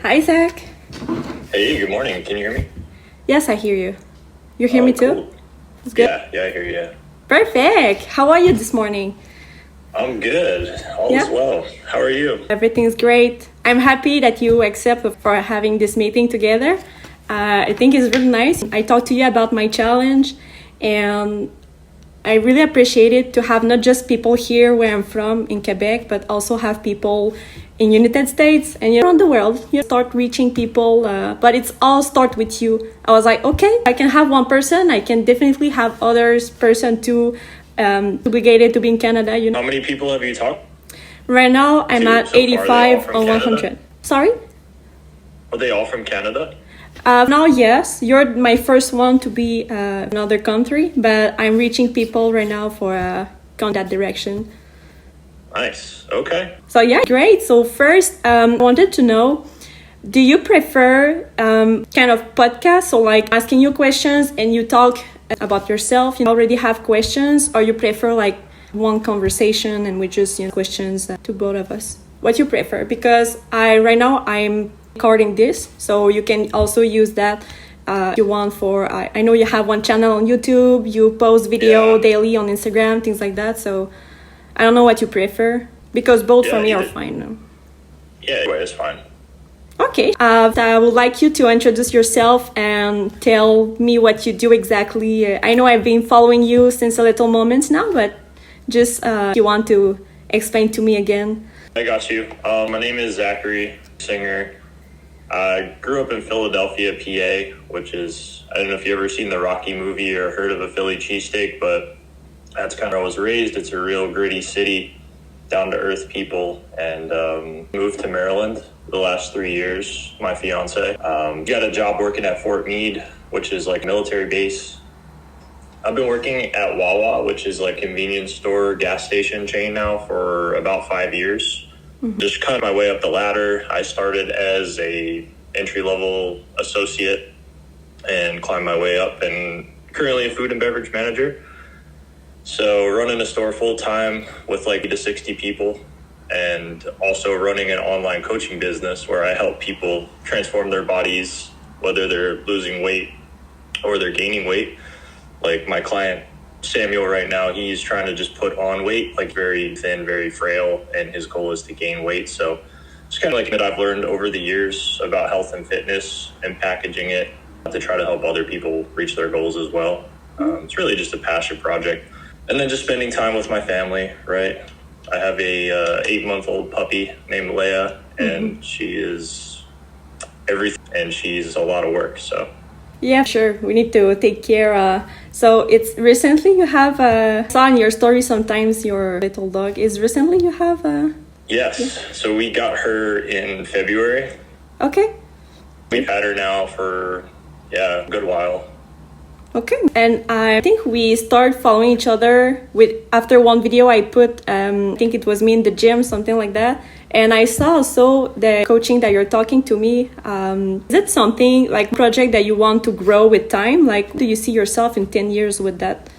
Hi, Zach. Hey, good morning. Can you hear me? Yes, I hear you. You hear me too? Cool. It's good? Yeah, I hear you. Perfect. How are you this morning? I'm good. All is well. How are you? Everything's great. I'm happy that you accept for having this meeting together. I think it's really nice. I talked to you about my challenge, and I really appreciate it to have not just people here where I'm from in Quebec, but also have people in United States and around the world. You start reaching people, but it's all start with you. I was like, okay, I can have one person. I can definitely have others person too, obligated to be in Canada. How many people have you talked Right now, I'm to at so far? Are they all 85 from on Canada? 100. Sorry? Are they all from Canada? Now, yes, you're my first one to be another country, but I'm reaching people right now for going that direction. Nice. Okay. So yeah, great. So first, wanted to know, do you prefer kind of podcasts, so like asking you questions and you talk about yourself, you already have questions, or you prefer like one conversation and we just questions to both of us? What you prefer? Because right now I'm recording this, so you can also use that if you want for I know you have one channel on YouTube, you post video daily on Instagram, things like that. So I don't know what you prefer, because both for me are fine. Yeah, anyway, it's fine. Okay. I would like you to introduce yourself and tell me what you do exactly. I know I've been following you since a little moments now, but just if you want to explain to me again. I got you. My name is Zachary, singer. I grew up in Philadelphia, PA, which is, I don't know if you've ever seen the Rocky movie or heard of a Philly cheesesteak, but that's kind of where I was raised. It's a real gritty city, down-to-earth people, and moved to Maryland the last 3 years, my fiance. Got a job working at Fort Meade, which is like a military base. I've been working at Wawa, which is like a convenience store, gas station chain now for about 5 years. Just kind of my way up the ladder. I started as a entry-level associate and climbed my way up, and currently a food and beverage manager. So running a store full-time with like 50 to 60 people, and also running an online coaching business where I help people transform their bodies, whether they're losing weight or they're gaining weight. Like my client Samuel right now, he's trying to just put on weight, like very thin, very frail, and his goal is to gain weight. So it's kind of like that I've learned over the years about health and fitness and packaging it to try to help other people reach their goals as well. It's really just a passion project. And then just spending time with my family, right? I have a 8-month-old puppy named Leia, and she is everything, and she's a lot of work, so. Yeah, sure. We need to take care. So it's recently you have saw in your story sometimes your little dog is recently you have Yes. Yeah. So we got her in February. Okay. We've had her now for a good while. Okay. And I think we start following each other with after one video I put I think it was me in the gym, something like that. And I saw also the coaching that you're talking to me. Is it something like project that you want to grow with time? Like, do you see yourself in 10 years with that?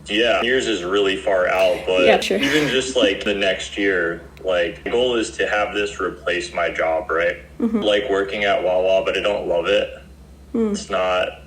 Yeah, years is really far out, but yeah, sure. Even just like the next year, like the goal is to have this replace my job, right? Like working at Wawa, but I don't love it. It's not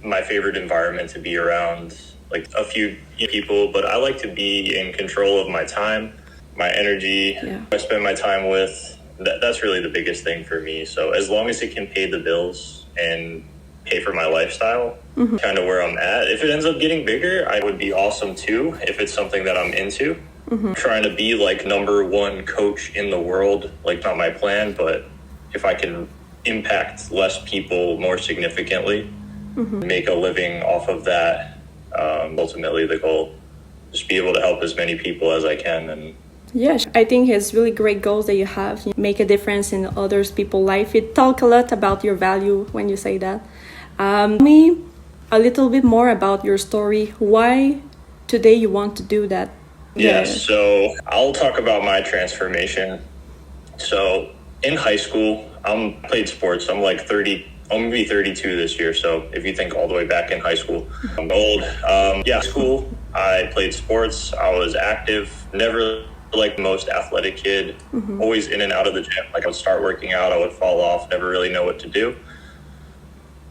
my favorite environment to be around, like a few people, but I like to be in control of my time, my energy. I spend my time with. That's really the biggest thing for me. So as long as it can pay the bills and pay for my lifestyle, kind of where I'm at. If it ends up getting bigger, I would be awesome too. If it's something that I'm into, trying to be like #1 coach in the world, like not my plan, but if I can impact less people more significantly, make a living off of that, ultimately the goal. Just be able to help as many people as I can. And yes, I think it's really great goals that you have. You make a difference in others people's life. You talk a lot about your value when you say that. Tell me a little bit more about your story. Why today you want to do that? So I'll talk about my transformation. So in high school, I played sports. I'm like 30. I'm going to be 32 this year, so if you think all the way back in high school, I'm old. School, I played sports. I was active, never like most athletic kid, always in and out of the gym. Like I would start working out, I would fall off, never really know what to do.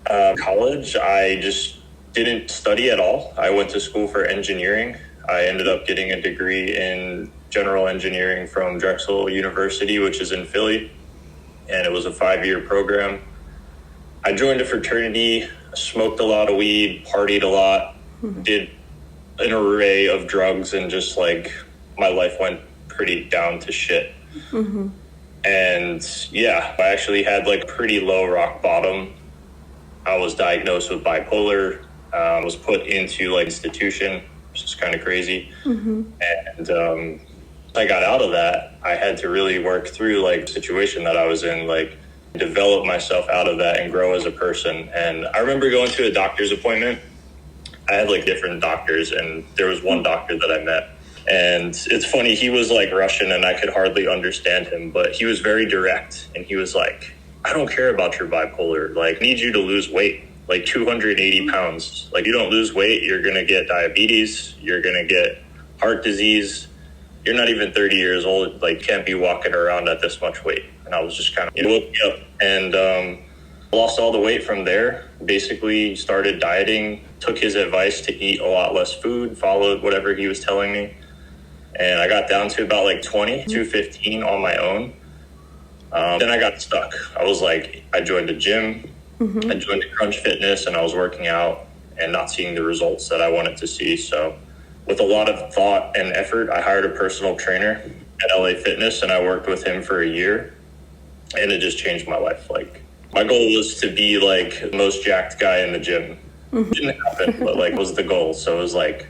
College, I just didn't study at all. I went to school for engineering. I ended up getting a degree in general engineering from Drexel University, which is in Philly. And it was a 5-year program. I joined a fraternity, smoked a lot of weed, partied a lot, did an array of drugs, and just like my life went pretty down to shit. And yeah, I actually had like pretty low rock bottom. I was diagnosed with bipolar, was put into like institution, which is kind of crazy. And I got out of that. I had to really work through like the situation that I was in, like develop myself out of that and grow as a person. And I remember going to a doctor's appointment. I had like different doctors, and there was one doctor that I met. And it's funny, he was like Russian and I could hardly understand him, but he was very direct. And he was like, I don't care about your bipolar. Like, I need you to lose weight, like 280 pounds. Like, you don't lose weight, you're going to get diabetes. You're going to get heart disease. You're not even 30 years old. Like, can't be walking around at this much weight. And I was just kind of, woke me up and lost all the weight from there. Basically started dieting, took his advice to eat a lot less food, followed whatever he was telling me. And I got down to about like 215 on my own. Then I got stuck. I was like, I joined a gym, I joined a Crunch Fitness, and I was working out and not seeing the results that I wanted to see. So with a lot of thought and effort, I hired a personal trainer at LA Fitness, and I worked with him for a year, and it just changed my life. Like, my goal was to be like the most jacked guy in the gym. Didn't happen, but like was the goal. So it was like,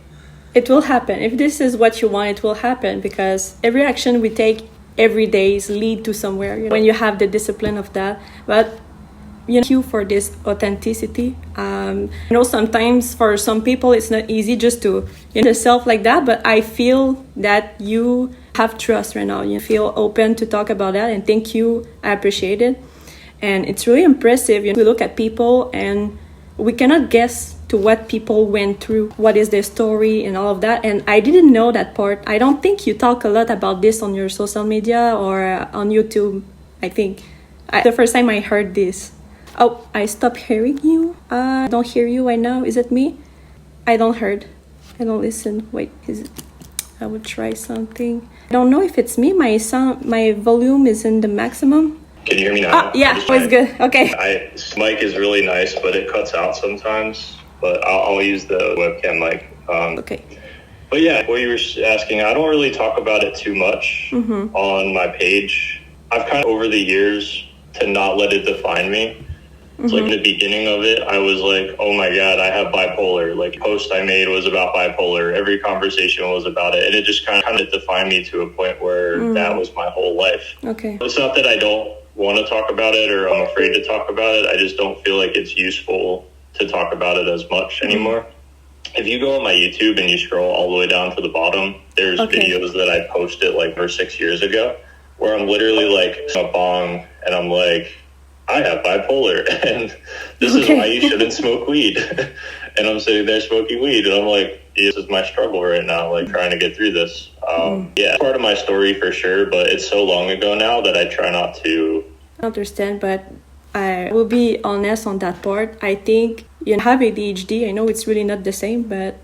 it will happen. If this is what you want, it will happen, because every action we take every day is lead to somewhere, when you have the discipline of that. But thank you for this authenticity. Sometimes for some people it's not easy just to yourself like that, but I feel that you have trust right now. You feel open to talk about that, and thank you. I appreciate it. And it's really impressive. We look at people and we cannot guess to what people went through, what is their story and all of that. And I didn't know that part. I don't think you talk a lot about this on your social media or on YouTube, I think. The first time I heard this. Oh, I stopped hearing you. I don't hear you right now. Is it me? I don't listen. Wait, is it? I will try something. I don't know if it's me. My volume is in the maximum. Can you hear me now? Yeah, it's good. Okay. This mic is really nice, but it cuts out sometimes. But I'll use the webcam mic. Okay. But yeah, what you were asking, I don't really talk about it too much on my page. I've kind of over the years to not let it define me. It's like in the beginning of it, I was like, oh my God, I have bipolar. Like, post I made was about bipolar. Every conversation was about it. And it just kind of defined me to a point where that was my whole life. Okay. It's not that I don't want to talk about it or I'm afraid to talk about it. I just don't feel like it's useful to talk about it as much anymore. If you go on my YouTube and you scroll all the way down to the bottom, there's videos that I posted like 6 years ago where I'm literally like a bong and I'm like, I have bipolar and this is why you shouldn't smoke weed. And I'm sitting there smoking weed and I'm like, this is my struggle right now, like trying to get through this. Yeah, part of my story for sure, but it's so long ago now that I try not to understand. But I will be honest on that part. I think you have ADHD. I know it's really not the same, but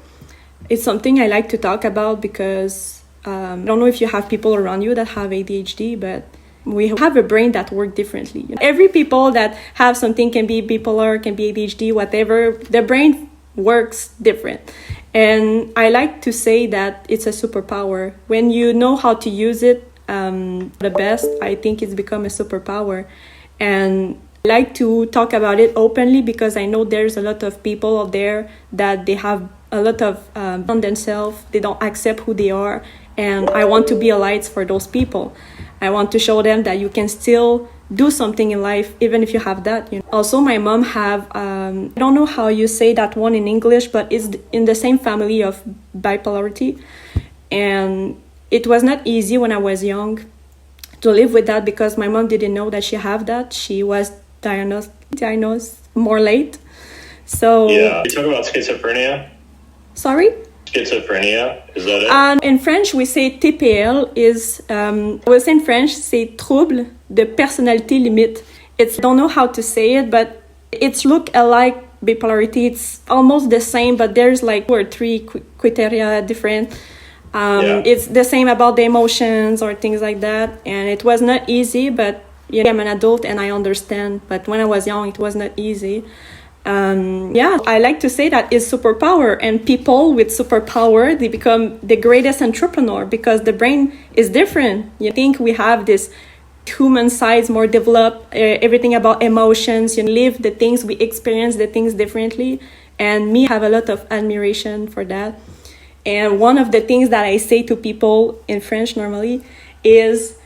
it's something I like to talk about because I don't know if you have people around you that have ADHD, but we have a brain that works differently. Every people that have something, can be bipolar, can be ADHD, whatever, the brain works different. And I like to say that it's a superpower. When you know how to use it the best, I think it's become a superpower. And I like to talk about it openly because I know there's a lot of people out there that they have a lot of on themselves. They don't accept who they are. And I want to be a light for those people. I want to show them that you can still do something in life even if you have that. Also, my mom have I don't know how you say that one in English, but it's in the same family of bipolarity. And it was not easy when I was young to live with that because my mom didn't know that she have that. She was diagnosed more late. So yeah, you talk about schizophrenia. Sorry? schizophrenia. Is that it? In French, we say TPL is, we say in French, c'est trouble de personnalité limite. I don't know how to say it, but it's look alike bipolarity. It's almost the same, but there's like 2 or 3 criteria different. It's the same about the emotions or things like that. And it was not easy, but I'm an adult and I understand. But when I was young, it was not easy. I like to say that it's superpower, and people with superpower, they become the greatest entrepreneur because the brain is different. You think we have this human sides more developed, everything about emotions, live the things, we experience the things differently, and me have a lot of admiration for that. And one of the things that I say to people in French normally is,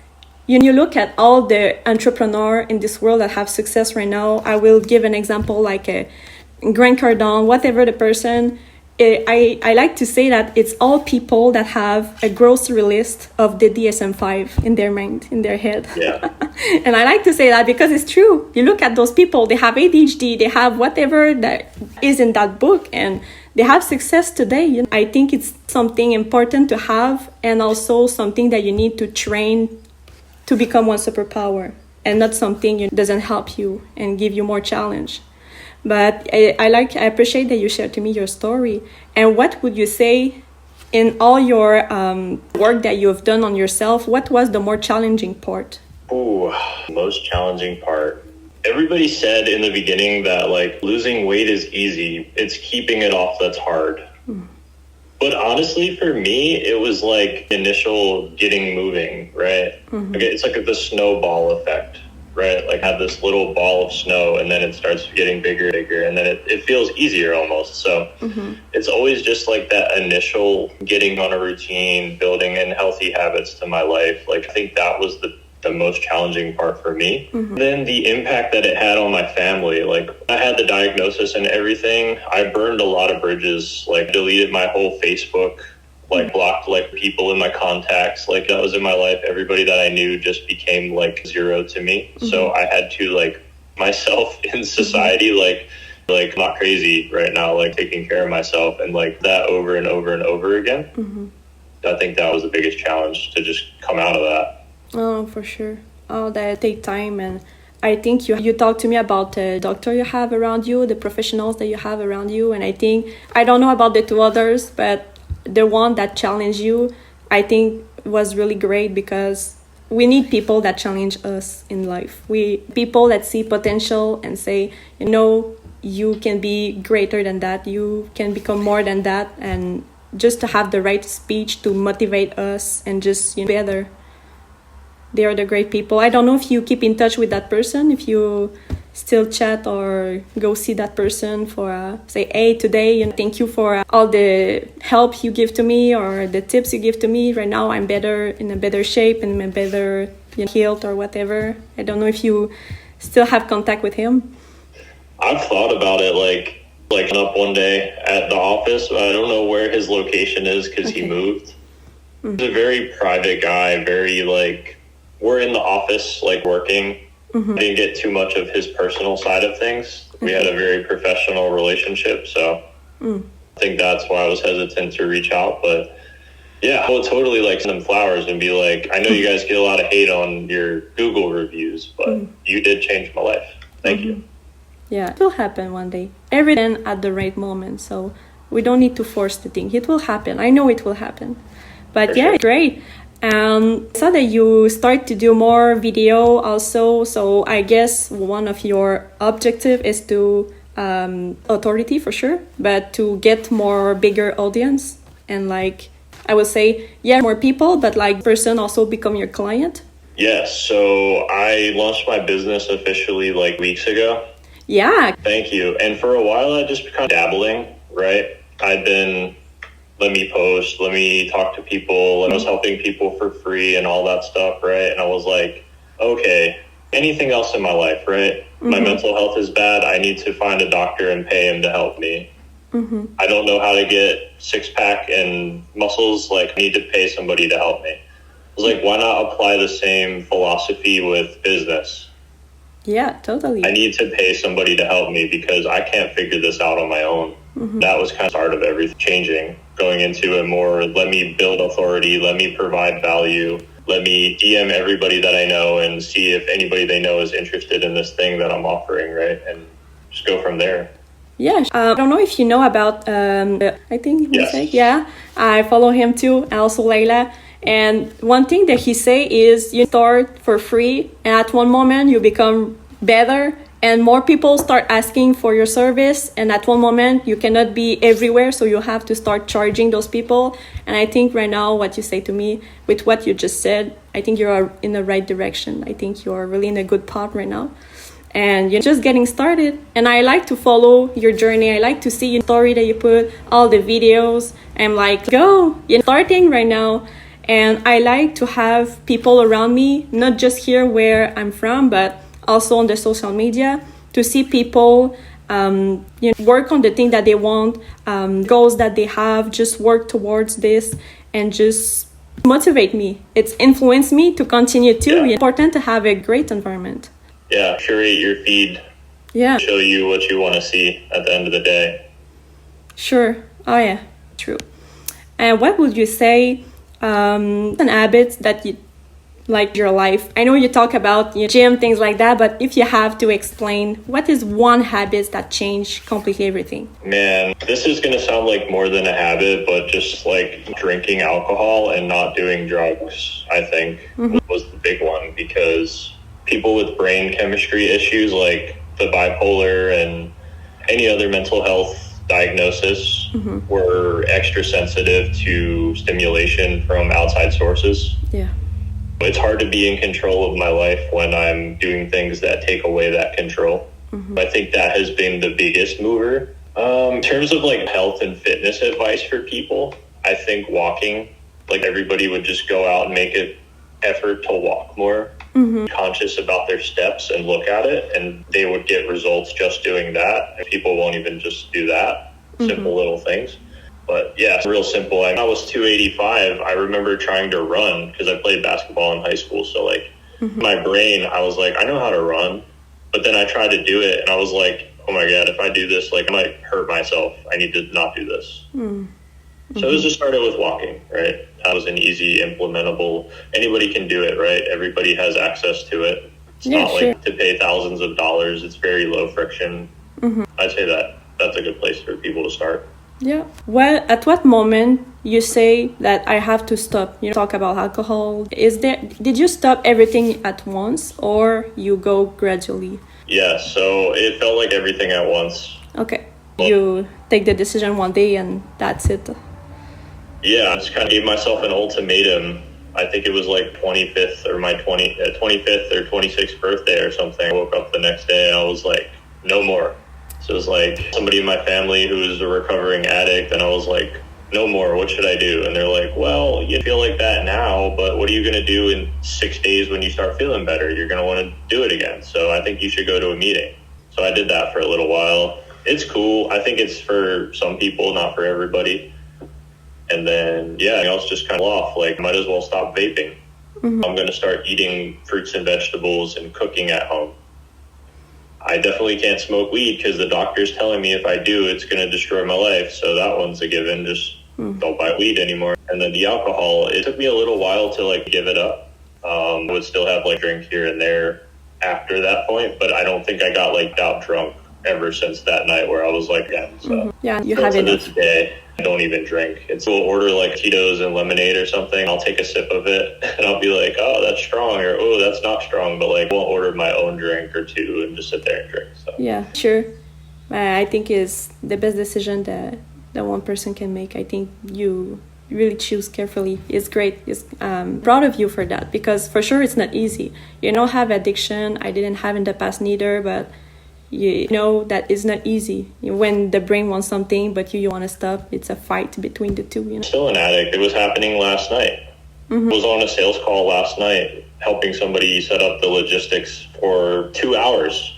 you look at all the entrepreneurs in this world that have success right now. I will give an example like Grant Cardone, whatever the person. I like to say that it's all people that have a grocery list of the DSM-5 in their mind, in their head. Yeah. And I like to say that because it's true. You look at those people, they have ADHD, they have whatever that is in that book, and they have success today. I think it's something important to have, and also something that you need to train to become one superpower, and not something that doesn't help you and give you more challenge. But I appreciate that you shared to me your story. And what would you say in all your work that you have done on yourself, what was the more challenging part? Most challenging part. Everybody said in the beginning that like losing weight is easy. It's keeping it off that's hard. But honestly, for me, it was like initial getting moving, right? Okay, it's like the snowball effect. Right, like have this little ball of snow, and then it starts getting bigger, and then it feels easier almost. So it's always just like that initial getting on a routine, building in healthy habits to my life. Like I think that was the most challenging part for me. Then the impact that it had on my family. Like I had the diagnosis and everything. I burned a lot of bridges, like deleted my whole Facebook, like blocked like people in my contacts, like that was in my life. Everybody that I knew just became like zero to me. So I had to like myself in society, like not crazy right now, like taking care of myself, and like that over and over and over again. I think that was the biggest challenge, to just come out of that. Oh, for sure. Oh, that take time. And I think you talked to me about the doctor you have around you, the professionals that you have around you. And I don't know about the 2 others, but the one that challenged you, I think was really great, because we need people that challenge us in life. People that see potential and say, you can be greater than that. You can become more than that. And just to have the right speech to motivate us and just better. They are the great people. I don't know if you keep in touch with that person, if you still chat or go see that person for say, hey, today, thank you for all the help you give to me or the tips you give to me. Right now I'm in a better shape and I'm better healed or whatever. I don't know if you still have contact with him. I've thought about it, like up one day at the office. I don't know where his location is because he moved. He's a very private guy, very we're in the office working. I didn't get too much of his personal side of things. We had a very professional relationship, so I think that's why I was hesitant to reach out. But yeah, I would totally send him flowers and be like, I know you guys get a lot of hate on your Google reviews, but you did change my life. Thank you. Yeah, it will happen one day. Everything at the right moment, so we don't need to force the thing. It will happen. I know it will happen. But yeah, great. I saw that you start to do more video also, so I guess one of your objective is to authority for sure, but to get more bigger audience and I would say more people, but person also become your client. Yes, so I launched my business officially weeks ago. Yeah. Thank you. And for a while I just kind of dabbling, right? I'd been let me post, let me talk to people. And I was helping people for free and all that stuff, right? And I was like, okay, anything else in my life, right? My mental health is bad. I need to find a doctor and pay him to help me. I don't know how to get 6-pack and muscles. I need to pay somebody to help me. I was like, why not apply the same philosophy with business? Yeah, totally. I need to pay somebody to help me because I can't figure this out on my own. That was kind of part of everything changing, going into a more, let me build authority, let me provide value, let me DM everybody that I know and see if anybody they know is interested in this thing that I'm offering, right? And just go from there. Yeah, I don't know if you know about, I think he say, yeah, I follow him too, also Layla. And one thing that he say is you start for free and at one moment you become better and more people start asking for your service, and at one moment you cannot be everywhere, so you have to start charging those people. And I think right now what you say to me with what you just said, I think you are in the right direction. I think you are really in a good path right now. And you're just getting started. And I like to follow your journey. I like to see your story that you put, all the videos. I'm like, go, you're starting right now. And I like to have people around me, not just here where I'm from, but also on the social media, to see people work on the thing that they want, goals that they have, just work towards this and just motivate me. It's influenced me to continue too. It's important to have a great environment. Yeah, curate your feed. Yeah. Show you what you want to see at the end of the day. Sure. Oh yeah, true. And what would you say an habit that you like your life? I know you talk about gym, things like that, but if you have to explain, what is one habit that changed completely everything? Man, this is going to sound like more than a habit, but just like drinking alcohol and not doing drugs, I think was the big one, because people with brain chemistry issues like the bipolar and any other mental health diagnosis were extra sensitive to stimulation from outside sources. Yeah. It's hard to be in control of my life when I'm doing things that take away that control. I think that has been the biggest mover. In terms of like health and fitness advice for people, I think walking, like everybody would just go out and make an effort to walk more, conscious about their steps and look at it, and they would get results just doing that. And people won't even just do that, simple little things. But yeah, it's real simple. When I was 285, I remember trying to run because I played basketball in high school. So like my brain, I was like, I know how to run. But then I tried to do it and I was like, oh my God, if I do this, like I might hurt myself. I need to not do this. So it was just started with walking, right? That was an easy implementable. Anybody can do it, right? Everybody has access to it. It's not like to pay thousands of dollars. It's very low friction. I'd say that's a good place for people to start. Yeah. Well, at what moment you say that I have to stop? You talk about alcohol. Did you stop everything at once or you go gradually? Yeah, so it felt like everything at once. Okay. You take the decision one day and that's it. Yeah, I just kind of gave myself an ultimatum. I think it was like 25th or my 25th or 26th birthday or something. I woke up the next day and I was like, no more. So it was like somebody in my family who was a recovering addict, and I was like, no more, what should I do? And they're like, well, you feel like that now, but what are you going to do in 6 days when you start feeling better? You're going to want to do it again. So I think you should go to a meeting. So I did that for a little while. It's cool. I think it's for some people, not for everybody. And then, yeah, I was just kind of off, like, might as well stop vaping. I'm going to start eating fruits and vegetables and cooking at home. I definitely can't smoke weed because the doctor's telling me if I do, it's going to destroy my life. So that one's a given. Just don't buy weed anymore. And then the alcohol, it took me a little while to like give it up. I would still have like drink here and there after that point, but I don't think I got like out drunk ever since that night where I was like, yeah. So yeah, you have to enough. this day, I don't even drink. We'll order like Tito's and lemonade or something. I'll take a sip of it and I'll be like, oh, that's strong, or oh, that's not strong. But like, I won't order my own drink or two and just sit there and drink. So. Yeah, sure. I think is the best decision that one person can make. I think you really choose carefully. It's great. Proud of you for that, because for sure it's not easy. You don't have addiction. I didn't have in the past neither, but you know that it's not easy when the brain wants something but you want to stop. It's a fight between the two, you know. Still an addict. It was happening last night. I was on a sales call last night helping somebody set up the logistics for 2 hours.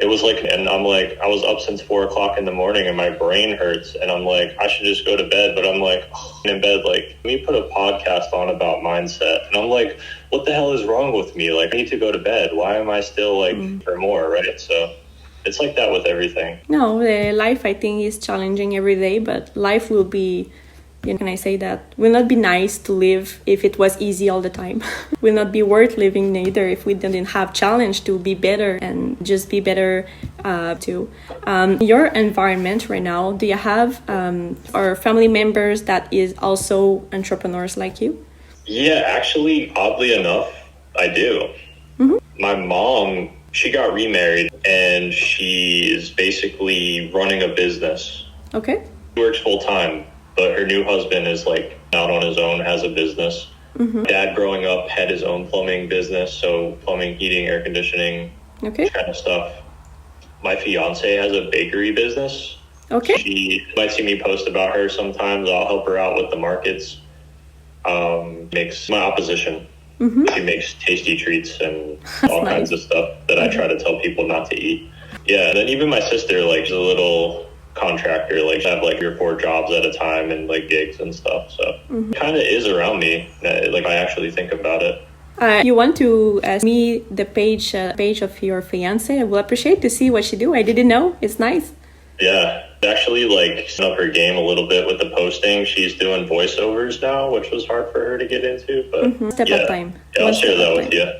It was like, and I'm like, I was up since 4 o'clock in the morning and my brain hurts. And I'm like, I should just go to bed. But I'm like, in bed, like, let me put a podcast on about mindset. And I'm like, what the hell is wrong with me? Like, I need to go to bed. Why am I still like for more, right? So it's like that with everything. No, life, I think, is challenging every day, but life will be, can I say that? Will not be nice to live if it was easy all the time. Will not be worth living neither if we didn't have challenge to be better and just be better too. Your environment right now, do you have or family members that is also entrepreneurs like you? Yeah, actually, oddly enough, I do. My mom, she got remarried and she is basically running a business. Okay. She works full time, but her new husband is like out on his own, has a business. Dad growing up had his own plumbing business, so plumbing, heating, air conditioning, kind of stuff. My fiance has a bakery business. Okay. She might see me post about her sometimes. I'll help her out with the markets. Makes my opposition. She makes tasty treats and all kinds of stuff that I try to tell people not to eat. Yeah, and then even my sister, like, she's a little contractor, like, she have like 3 or 4 jobs at a time and like gigs and stuff. So kind of is around me. Like, I actually think about it. You want to ask me the page of your fiance? I will appreciate to see what she do. I didn't know. It's nice. Yeah, actually, like, set up her game a little bit with the posting. She's doing voiceovers now, which was hard for her to get into. But step at time. Yeah, I'll share that with you.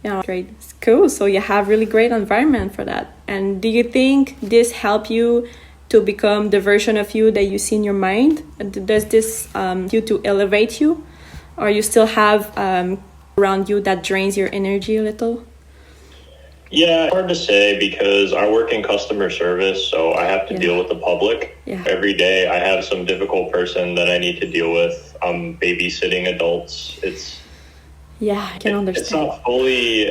Yeah, great. It's cool. So you have really great environment for that. And do you think this help you to become the version of you that you see in your mind? Does this you to elevate you, or you still have around you that drains your energy a little? Yeah, hard to say because I work in customer service, so I have to deal with the public. Every day I have some difficult person that I need to deal with. I'm babysitting adults. I can understand. It's not fully,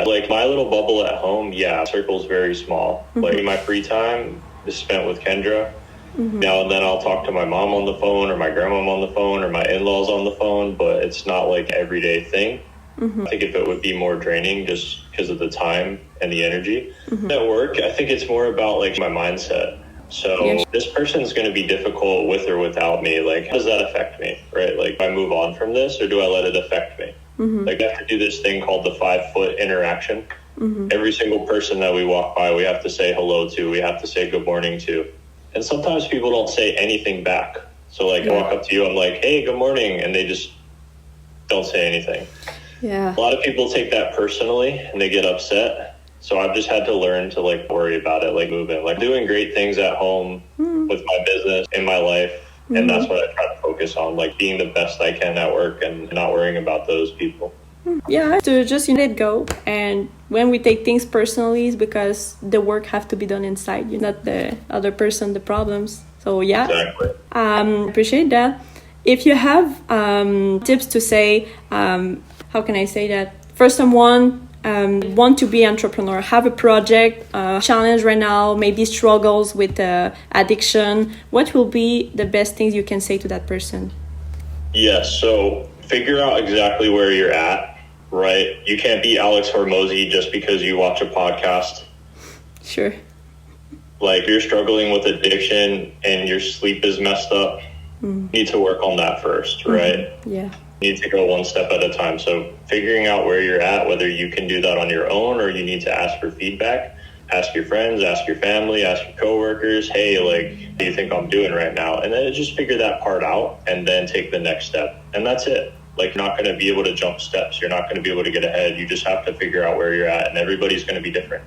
like my little bubble at home, circle's very small. Like my free time is spent with Kendra. Now and then I'll talk to my mom on the phone or my grandma on the phone or my in-laws on the phone, but it's not like an everyday thing. I think if it would be more draining just because of the time and the energy. At work, I think it's more about like my mindset. So this person's going to be difficult with or without me. Like, how does that affect me, right? Like, do I move on from this or do I let it affect me? Like, I have to do this thing called the 5-foot interaction. Every single person that we walk by, we have to say hello to. We have to say good morning to. And sometimes people don't say anything back. So, like, I walk up to you, I'm like, hey, good morning. And they just don't say anything. A lot of people take that personally and they get upset. So I've just had to learn to like worry about it, like moving, like doing great things at home with my business in my life. And that's what I try to focus on, like being the best I can at work and not worrying about those people. To just let it go. And when we take things personally, it's because the work have to be done inside, not the other person, the problems. So Exactly. Appreciate that. If you have tips to say, how can I say that? For someone want to be entrepreneur, have a project, challenge right now, maybe struggles with addiction, what will be the best things you can say to that person? So figure out exactly where you're at, right? You can't be Alex Hormozy just because you watch a podcast. Sure. Like, if you're struggling with addiction and your sleep is messed up, you need to work on that first, right? You need to go one step at a time. So figuring out where you're at, whether you can do that on your own or you need to ask for feedback, ask your friends, ask your family, ask your coworkers, hey, like, what do you think I'm doing right now? And then just figure that part out and then take the next step. And that's it. Like, you're not going to be able to jump steps. You're not going to be able to get ahead. You just have to figure out where you're at, and everybody's going to be different.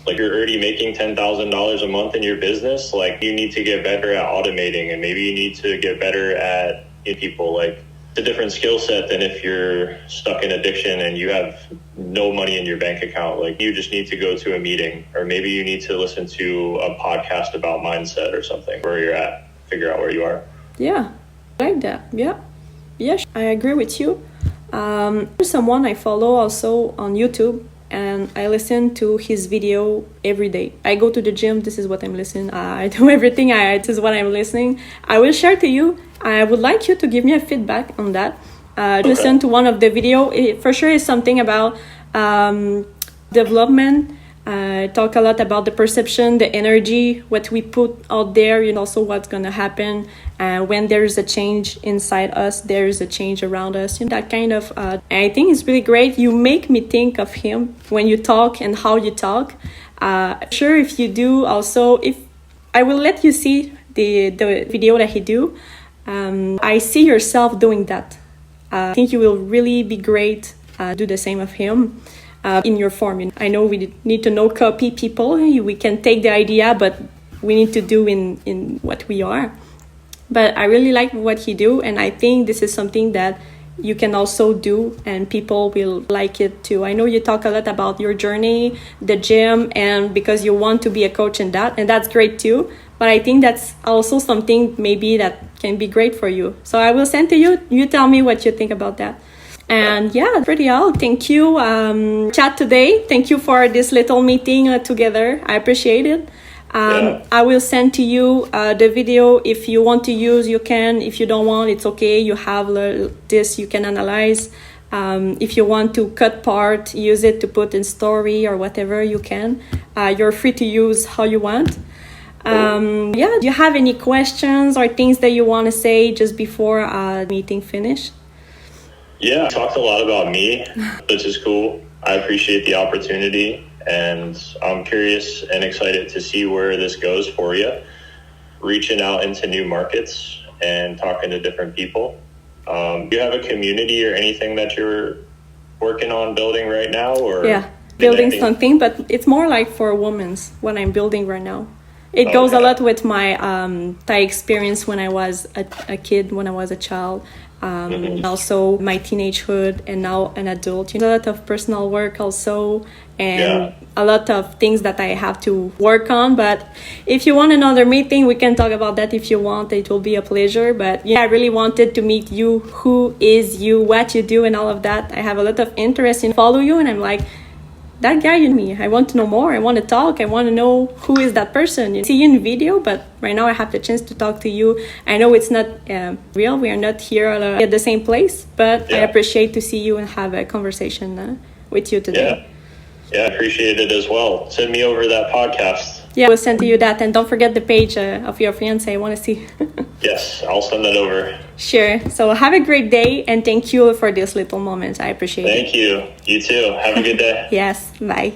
Like, you're already making $10,000 a month in your business. Like, you need to get better at automating, and maybe you need to get better at people. Like, a different skill set than if you're stuck in addiction and you have no money in your bank account. Like, you just need to go to a meeting, or maybe you need to listen to a podcast about mindset or something. Where you're at, figure out where you are. I like that. I agree with you. There's someone I follow also on YouTube, and I listen to his video every day. I go to the gym, this is what I'm listening. I do everything, this is what I'm listening. I will share to you. I would like you to give me a feedback on that. Listen to one of the video. It for sure is something about development, Talk a lot about the perception, the energy, what we put out there, also what's going to happen. When there's a change inside us, there's a change around us. That kind of, I think it's really great. You make me think of him when you talk and how you talk. Sure, if you do also, if I will let you see the video that he do, I see yourself doing that. I think you will really be great, do the same of him. In your form. I know we need to no copy people. We can take the idea, but we need to do in what we are. But I really like what he do, and I think this is something that you can also do, and people will like it too. I know you talk a lot about your journey, the gym, and because you want to be a coach in that, and that's great too. But I think that's also something maybe that can be great for you. So I will send to you. You tell me what you think about that. And yeah, pretty all. Thank you. Chat today. Thank you for this little meeting together. I appreciate it. I will send to you the video. If you want to use, you can. If you don't want, it's okay. You have this, you can analyze. If you want to cut part, use it to put in story or whatever, you can. You're free to use how you want. Do you have any questions or things that you want to say just before meeting finish? Yeah, talked a lot about me, which is cool. I appreciate the opportunity, and I'm curious and excited to see where this goes for you. Reaching out into new markets and talking to different people. Do you have a community or anything that you're working on building right now? Or building something, but it's more like for women's what I'm building right now. It goes a lot with my Thai experience when I was a kid, when I was a child. Also my teenagehood, and now an adult. A lot of personal work also, and a lot of things that I have to work on. But if you want another meeting, we can talk about that if you want. It will be a pleasure. But I really wanted to meet you, who is you, what you do, and all of that. I have a lot of interest in follow you, and I'm like, that guy in me, I want to know more. I want to talk. I want to know who is that person. You see you in video, but right now I have the chance to talk to you. I know it's not real. We are not here at the same place, but I appreciate to see you and have a conversation with you today. Yeah, I appreciate it as well. Send me over that podcast. Yeah, we'll send to you that. And don't forget the page of your fiance. I want to see. Yes, I'll send that over. Sure. So have a great day, and thank you for this little moment. I appreciate it. Thank you. You too. Have a good day. Yes. Bye.